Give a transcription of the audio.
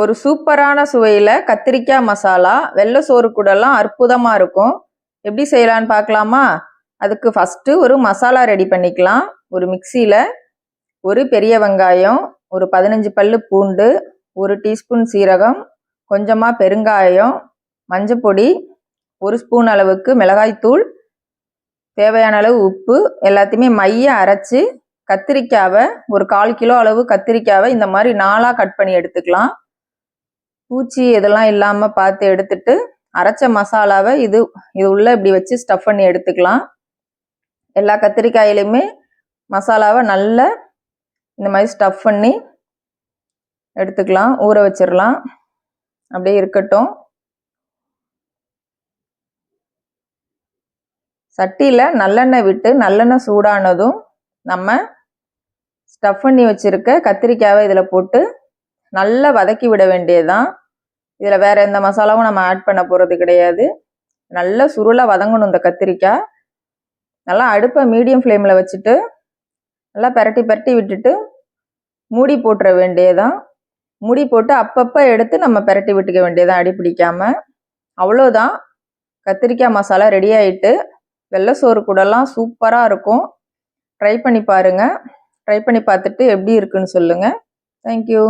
ஒரு சூப்பரான சுவையில் கத்திரிக்காய் மசாலா வெள்ளை சோறு கூடலாம் அற்புதமாக இருக்கும். எப்படி செய்யலான்னு பார்க்கலாமா? அதுக்கு ஃபஸ்ட்டு ஒரு மசாலா ரெடி பண்ணிக்கலாம். ஒரு மிக்சியில் ஒரு பெரிய வெங்காயம், ஒரு 15 பல்லு பூண்டு, 1 டீஸ்பூன் சீரகம், கொஞ்சமாக பெருங்காயம், மஞ்சப்பொடி, 1 ஸ்பூன் அளவுக்கு மிளகாய்த்தூள், தேவையான அளவு உப்பு எல்லாத்தையுமே மைய அரைச்சி கத்திரிக்காவை ஒரு 1/4 கிலோ அளவு கத்திரிக்காவை இந்த மாதிரி 4ஆக கட் பண்ணி எடுத்துக்கலாம். பூச்சி இதெல்லாம் இல்லாமல் பார்த்து எடுத்துட்டு அரைச்ச மசாலாவை இது உள்ள இப்படி வச்சு ஸ்டஃப் பண்ணி எடுத்துக்கலாம். எல்லா கத்திரிக்காயிலையுமே மசாலாவை நல்லா இந்த மாதிரி ஸ்டஃப் பண்ணி எடுத்துக்கலாம். ஊற வச்சிடலாம். அப்படியே இருக்கட்டும். சட்டியில் நல்லெண்ணெய் விட்டு நல்லெண்ணெய் சூடானதும் நம்ம ஸ்டஃப் பண்ணி வச்சிருக்க கத்திரிக்காவை இதில் போட்டு நல்லா வதக்கி விட வேண்டியதுதான். இதில் வேற எந்த மசாலாவும் நம்ம ஆட் பண்ண போகிறது கிடையாது. நல்லா சுருளாக வதங்கணும் இந்த கத்திரிக்காய். நல்லா அடுப்பை மீடியம் ஃப்ளேமில் வச்சுட்டு நல்லா பரட்டி விட்டுட்டு மூடி போட்டுற வேண்டியதான். மூடி போட்டு அப்பப்போ எடுத்து நம்ம பரட்டி விட்டுக்க வேண்டியதான், அடி பிடிக்காமல். அவ்வளோதான், கத்திரிக்காய் மசாலா ரெடி ஆகிட்டு வெள்ளை சோறு கூடலாம் சூப்பராக இருக்கும். ட்ரை பண்ணி பாருங்கள். ட்ரை பண்ணி பார்த்துட்டு எப்படி இருக்குன்னு சொல்லுங்கள். தேங்க்யூ.